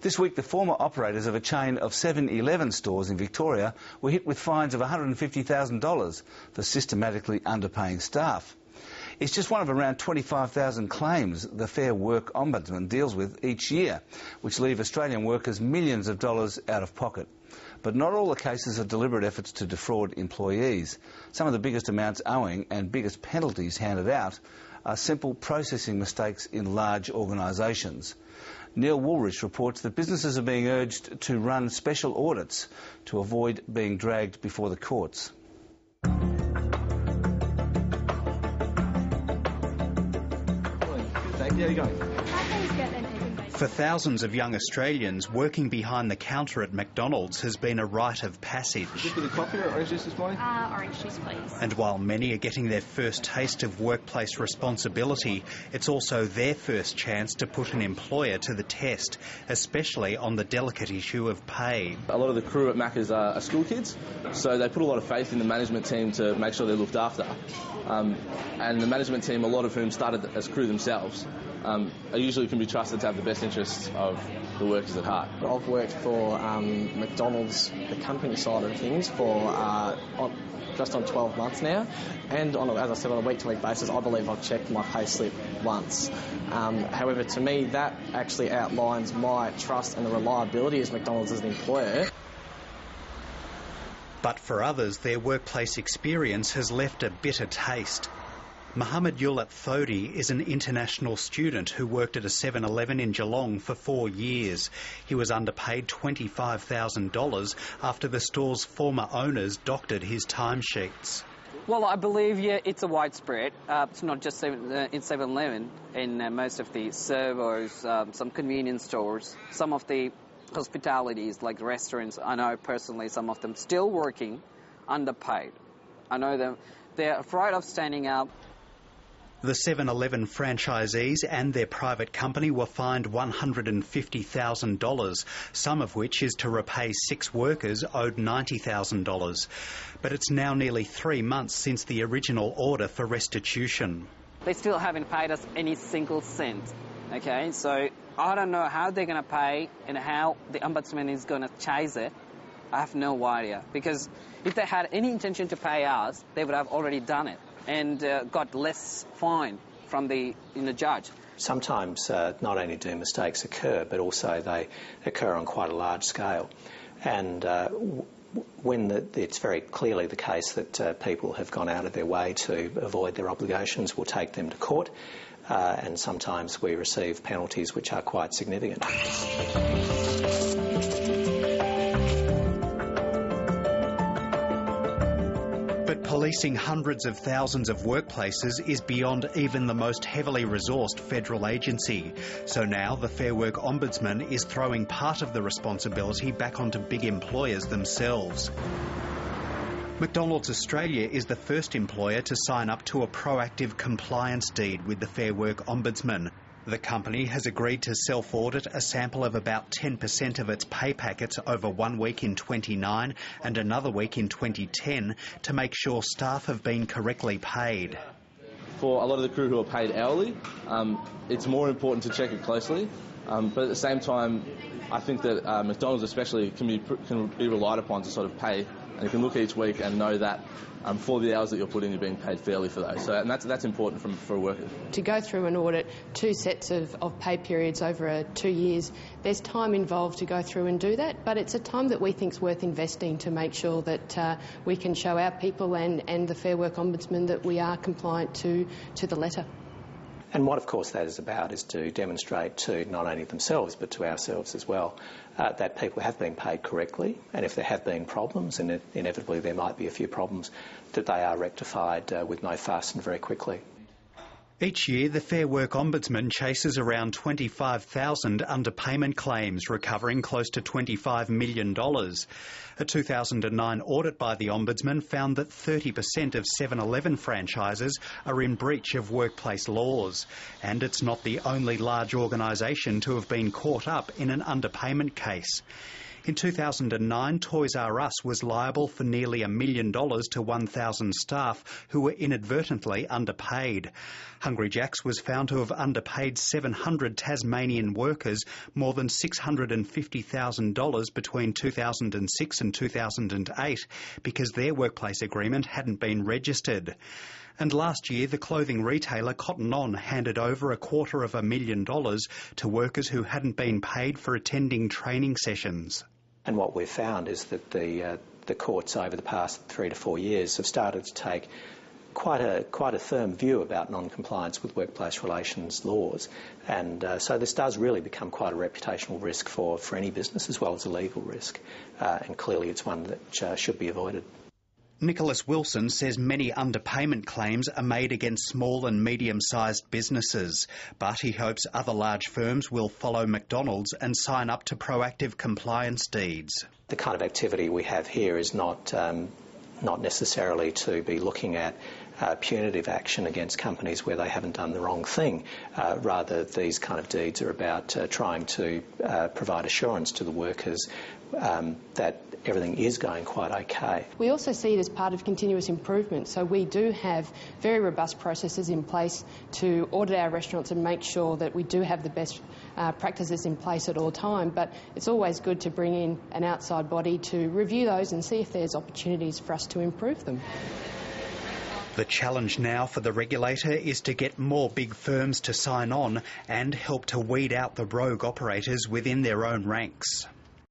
This week, the former operators of a chain of 7-Eleven stores in Victoria were hit with fines of $150,000 for systematically underpaying staff. It's just one of around 25,000 claims the Fair Work Ombudsman deals with each year, which leave Australian workers millions of dollars out of pocket. But not all the cases are deliberate efforts to defraud employees. Some of the biggest amounts owing and biggest penalties handed out are simple processing mistakes in large organisations. Neil Woolrich reports that businesses are being urged to run special audits to avoid being dragged before the courts. How are you going? For thousands of young Australians, working behind the counter at McDonald's has been a rite of passage. Just with a coffee or orange juice this morning? Orange juice, please. And while many are getting their first taste of workplace responsibility, it's also their first chance to put an employer to the test, especially on the delicate issue of pay. A lot of the crew at Macca's are school kids, so they put a lot of faith in the management team to make sure they're looked after. And the management team, a lot of whom started as crew themselves, usually can be trusted to have the best interests of the workers at heart. I've worked for McDonald's, the company side of things, for just on 12 months now, and as I said, on a week-to-week basis, I believe I've checked my pay slip once. However, to me, that actually outlines my trust and the reliability as McDonald's as an employer. But for others, their workplace experience has left a bitter taste. Mohammed Yulat Thodi is an international student who worked at a 7-Eleven in Geelong for 4 years. He was underpaid $25,000 after the store's former owners doctored his timesheets. Well, I believe, it's a widespread. It's not just in 7-Eleven, in most of the servos, some convenience stores, some of the hospitalities like restaurants. I know personally some of them still working underpaid. I know them. They're afraid of standing up. The 7-Eleven franchisees and their private company were fined $150,000, some of which is to repay 6 workers owed $90,000. But it's now nearly 3 months since the original order for restitution. They still haven't paid us any single cent, okay? So I don't know how they're going to pay and how the Ombudsman is going to chase it. I have no idea, because if they had any intention to pay us, they would have already done it and got less fine from the judge. Sometimes not only do mistakes occur, but also they occur on quite a large scale. And when it's very clearly the case that people have gone out of their way to avoid their obligations, we'll take them to court, and sometimes we receive penalties which are quite significant. Policing hundreds of thousands of workplaces is beyond even the most heavily resourced federal agency. So now the Fair Work Ombudsman is throwing part of the responsibility back onto big employers themselves. McDonald's Australia is the first employer to sign up to a proactive compliance deed with the Fair Work Ombudsman. The company has agreed to self-audit a sample of about 10% of its pay packets over 1 week in 2009 and another week in 2010 to make sure staff have been correctly paid. For a lot of the crew who are paid hourly, it's more important to check it closely. But at the same time, I think that McDonald's especially can be relied upon to sort of pay, and you can look each week and know that for the hours that you're putting, you're being paid fairly for those. So, and that's important for a worker. To go through and audit 2 sets of pay periods over 2 years, there's time involved to go through and do that, but it's a time that we think is worth investing to make sure that we can show our people and the Fair Work Ombudsman that we are compliant to the letter. And what, of course, that is about is to demonstrate to not only themselves but to ourselves as well that people have been paid correctly, and if there have been problems, and inevitably there might be a few problems, that they are rectified with no fuss and very quickly. Each year, the Fair Work Ombudsman chases around 25,000 underpayment claims, recovering close to $25 million. A 2009 audit by the Ombudsman found that 30% of 7-Eleven franchises are in breach of workplace laws. And it's not the only large organisation to have been caught up in an underpayment case. In 2009, Toys R Us was liable for nearly $1 million to 1,000 staff who were inadvertently underpaid. Hungry Jack's was found to have underpaid 700 Tasmanian workers more than $650,000 between 2006 and 2008 because their workplace agreement hadn't been registered. And last year, the clothing retailer Cotton On handed over $250,000 to workers who hadn't been paid for attending training sessions. And what we've found is that the courts over the past 3 to 4 years have started to take quite a firm view about non-compliance with workplace relations laws, and so this does really become quite a reputational risk for any business as well as a legal risk, and clearly it's one that should be avoided. Nicholas Wilson says many underpayment claims are made against small and medium-sized businesses, but he hopes other large firms will follow McDonald's and sign up to proactive compliance deeds. The kind of activity we have here is not necessarily to be looking at punitive action against companies where they haven't done the wrong thing. Rather, these kind of deeds are about trying to provide assurance to the workers that everything is going quite okay. We also see it as part of continuous improvement, so we do have very robust processes in place to audit our restaurants and make sure that we do have the best practices in place at all time, but it's always good to bring in an outside body to review those and see if there's opportunities for us to improve them. The challenge now for the regulator is to get more big firms to sign on and help to weed out the rogue operators within their own ranks.